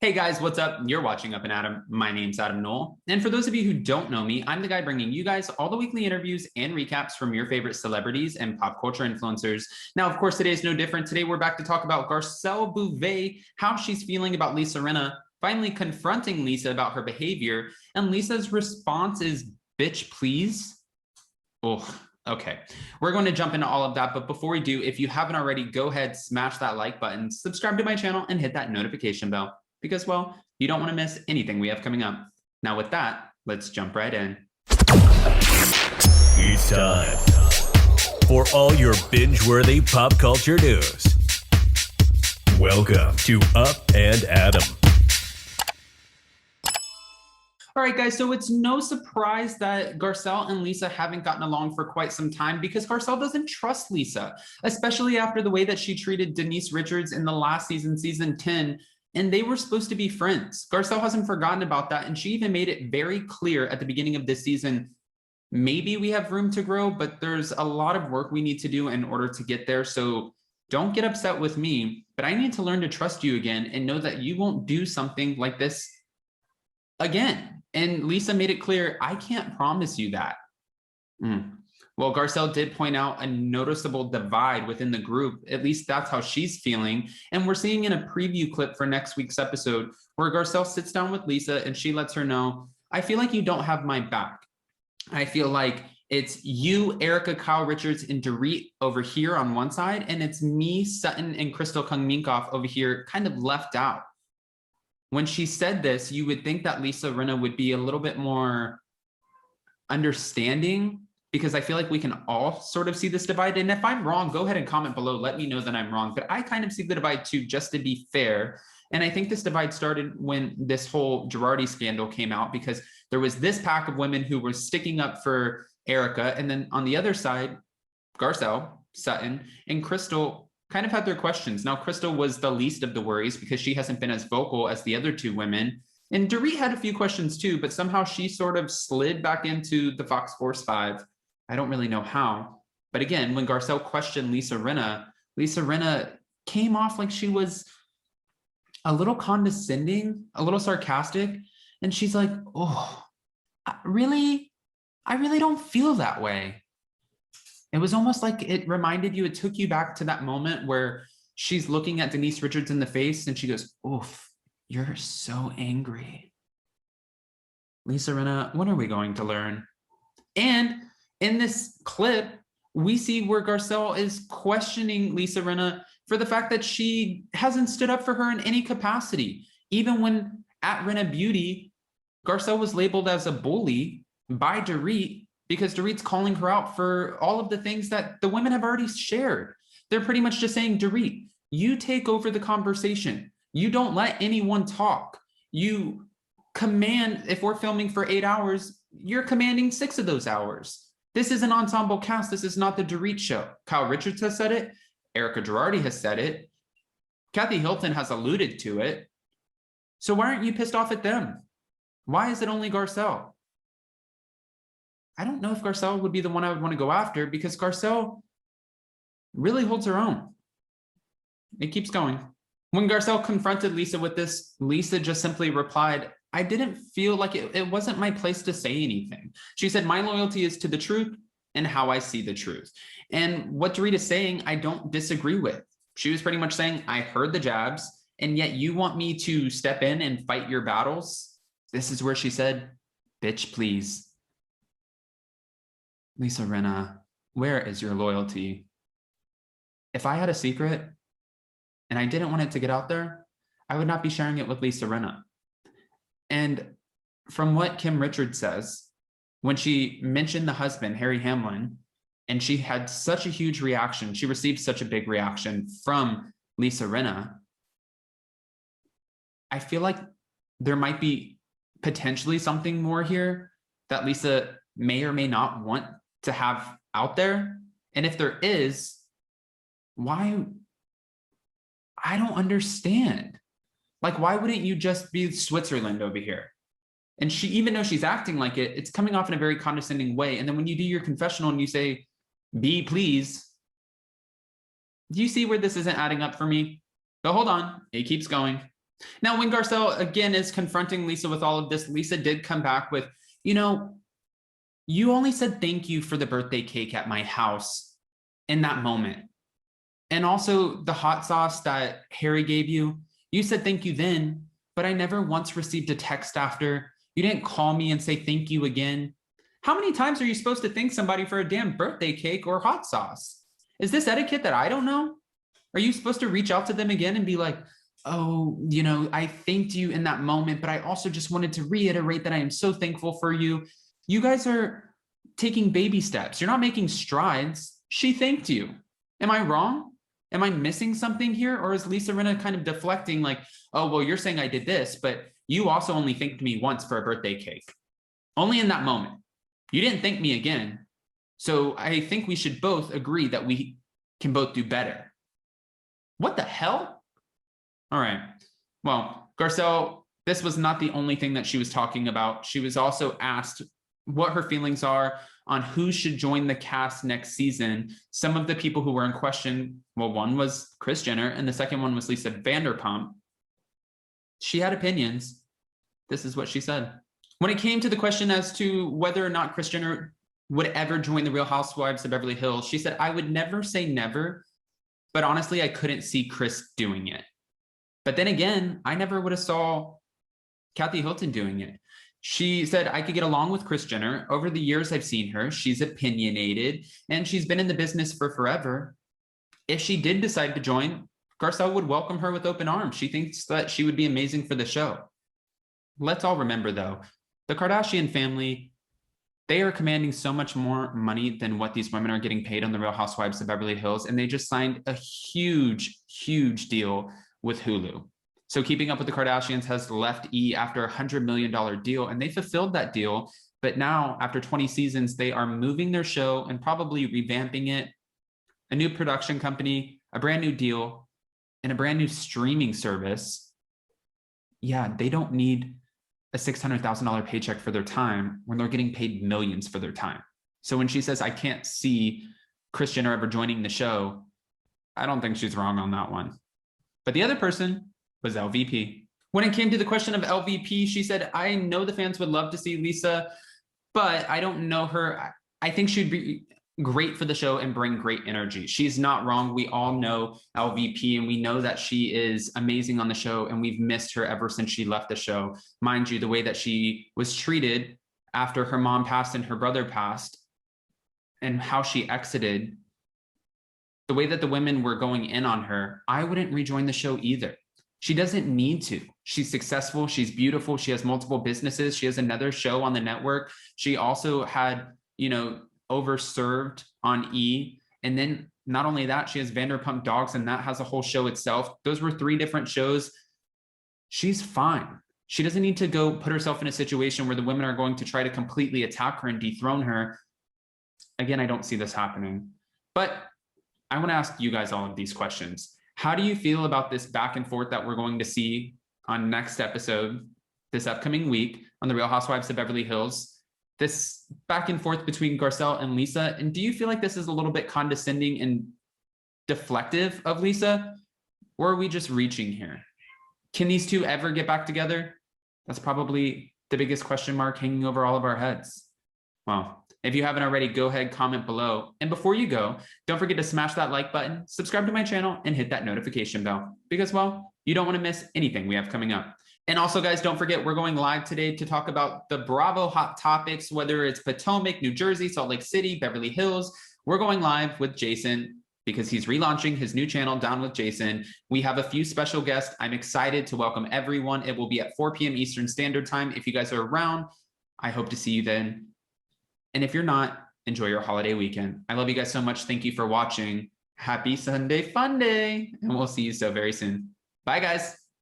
Hey guys, what's up? You're watching Up and Adam. My name's Adam Knoll. And for those of you who don't know me, I'm the guy bringing you guys all the weekly interviews and recaps from your favorite celebrities and pop culture influencers. Now, of course, today is no different. Today, we're back to talk about Garcelle Beauvais, how she's feeling about Lisa Rinna, finally confronting Lisa about her behavior. And Lisa's response is, bitch, please. Oh, okay. We're going to jump into all of that. But before we do, if you haven't already, go ahead, smash that like button, subscribe to my channel, and hit that notification bell. Because, well, you don't want to miss anything we have coming up. Now, with that, let's jump right in. It's time for all your binge-worthy pop culture news. Welcome to Up and Adam. All right, guys, so it's no surprise that Garcelle and Lisa haven't gotten along for quite some time because Garcelle doesn't trust Lisa, especially after the way that she treated Denise Richards in the last season, season 10, and they were supposed to be friends. Garcelle hasn't forgotten about that, and she even made it very clear at the beginning of this season, maybe we have room to grow, but there's a lot of work we need to do in order to get there, so don't get upset with me, but I need to learn to trust you again and know that you won't do something like this again. And Lisa made it clear, I can't promise you that. Well, Garcelle did point out a noticeable divide within the group. At least that's how she's feeling. And we're seeing in a preview clip for next week's episode where Garcelle sits down with Lisa and she lets her know, I feel like you don't have my back. I feel like it's you, Erica, Kyle Richards, and Dorit over here on one side, and it's me, Sutton, and Crystal Kung Minkoff over here kind of left out. When she said this, you would think that Lisa Rinna would be a little bit more understanding, because I feel like we can all sort of see this divide. And if I'm wrong, go ahead and comment below. Let me know that I'm wrong. But I kind of see the divide too, just to be fair. And I think this divide started when this whole Girardi scandal came out, because there was this pack of women who were sticking up for Erica. And then on the other side, Garcelle, Sutton, and Crystal kind of had their questions. Now, Crystal was the least of the worries because she hasn't been as vocal as the other two women. And Dorit had a few questions too, but somehow she sort of slid back into the Fox Force 5. I don't really know how. But again, when Garcelle questioned Lisa Rinna came off like she was a little condescending, a little sarcastic. And she's like, oh, I really don't feel that way. It was almost like it reminded you, it took you back to that moment where she's looking at Denise Richards in the face and she goes, oof, you're so angry. Lisa Rinna, when are we going to learn? And in this clip, we see where Garcelle is questioning Lisa Rinna for the fact that she hasn't stood up for her in any capacity. Even when at Rinna Beauty, Garcelle was labeled as a bully by Dorit because Dorit's calling her out for all of the things that the women have already shared. They're pretty much just saying, Dorit, you take over the conversation. You don't let anyone talk. You command, if we're filming for 8 hours, you're commanding 6 of those hours. This is an ensemble cast. This is not the Dorit show. Kyle Richards has said it. Erica Girardi has said it. Kathy Hilton has alluded to it. So why aren't you pissed off at them? Why is it only Garcelle? I don't know if Garcelle would be the one I would want to go after, because Garcelle really holds her own. It keeps going. When Garcelle confronted Lisa with this, Lisa just simply replied, I didn't feel like it wasn't my place to say anything. She said, my loyalty is to the truth and how I see the truth. And what Dorit is saying, I don't disagree with. She was pretty much saying, I heard the jabs, and yet you want me to step in and fight your battles? This is where she said, bitch, please. Lisa Rinna, where is your loyalty? If I had a secret and I didn't want it to get out there, I would not be sharing it with Lisa Rinna. And from what Kim Richards says, when she mentioned the husband, Harry Hamlin, and she had such a huge reaction, she received such a big reaction from Lisa Rinna, I feel like there might be potentially something more here that Lisa may or may not want to have out there. And if there is, why? I don't understand. Like, why wouldn't you just be Switzerland over here? And she, even though she's acting like it, it's coming off in a very condescending way. And then when you do your confessional and you say, be please, do you see where this isn't adding up for me? But hold on, it keeps going. Now, when Garcelle again is confronting Lisa with all of this, Lisa did come back with, you know, you only said thank you for the birthday cake at my house in that moment. And also the hot sauce that Harry gave you, you said thank you then, but I never once received a text after. You didn't call me and say thank you again. How many times are you supposed to thank somebody for a damn birthday cake or hot sauce? Is this etiquette that I don't know? Are you supposed to reach out to them again and be like, oh, you know, I thanked you in that moment, but I also just wanted to reiterate that I am so thankful for you. You guys are taking baby steps. You're not making strides. She thanked you. Am I wrong? Am I missing something here? Or is Lisa Rinna kind of deflecting like, oh, well, you're saying I did this, but you also only thanked me once for a birthday cake. Only in that moment. You didn't thank me again. So I think we should both agree that we can both do better. What the hell? All right. Well, Garcelle, this was not the only thing that she was talking about. She was also asked what her feelings are on who should join the cast next season. Some of the people who were in question, well, one was Kris Jenner and the second one was Lisa Vanderpump. She had opinions. This is what she said. When it came to the question as to whether or not Kris Jenner would ever join the Real Housewives of Beverly Hills, she said, I would never say never, but honestly, I couldn't see Kris doing it. But then again, I never would have saw Kathy Hilton doing it. She said, I could get along with Kris Jenner. Over the years I've seen her, she's opinionated and she's been in the business for forever. If she did decide to join, Garcelle would welcome her with open arms. She thinks that she would be amazing for the show. Let's all remember though, the Kardashian family, they are commanding so much more money than what these women are getting paid on the Real Housewives of Beverly Hills. And they just signed a huge, huge deal with Hulu. So Keeping Up with the Kardashians has left E after a $100 million deal, and they fulfilled that deal. But now, after 20 seasons, they are moving their show and probably revamping it, a new production company, a brand new deal, and a brand new streaming service. Yeah, they don't need a $600,000 paycheck for their time when they're getting paid millions for their time. So when she says, I can't see Kris Jenner ever joining the show, I don't think she's wrong on that one. But the other person was LVP. When it came to the question of LVP, she said, I know the fans would love to see Lisa, but I don't know her. I think she'd be great for the show and bring great energy. She's not wrong. We all know LVP and we know that she is amazing on the show and we've missed her ever since she left the show. Mind you, the way that she was treated after her mom passed and her brother passed and how she exited, the way that the women were going in on her, I wouldn't rejoin the show either. She doesn't need to. She's successful. She's beautiful. She has multiple businesses. She has another show on the network. She also had, you know, overserved on E. And then not only that, she has Vanderpump Dogs and that has a whole show itself. Those were 3 different shows. She's fine. She doesn't need to go put herself in a situation where the women are going to try to completely attack her and dethrone her. Again, I don't see this happening. But I want to ask you guys all of these questions. How do you feel about this back and forth that we're going to see on next episode, this upcoming week on the Real Housewives of Beverly Hills? This back and forth between Garcelle and Lisa. And do you feel like this is a little bit condescending and deflective of Lisa? Or are we just reaching here? Can these two ever get back together? That's probably the biggest question mark hanging over all of our heads. Well, if you haven't already, go ahead, comment below. And before you go, don't forget to smash that like button, subscribe to my channel, and hit that notification bell because, well, you don't want to miss anything we have coming up. And also, guys, don't forget, we're going live today to talk about the Bravo hot topics, whether it's Potomac, New Jersey, Salt Lake City, Beverly Hills. We're going live with Jason because he's relaunching his new channel, Down with Jason. We have a few special guests. I'm excited to welcome everyone. It will be at 4 p.m. Eastern Standard Time. If you guys are around, I hope to see you then. And if you're not, enjoy your holiday weekend. I love you guys so much. Thank you for watching. Happy Sunday Fun Day. And we'll see you so very soon. Bye, guys.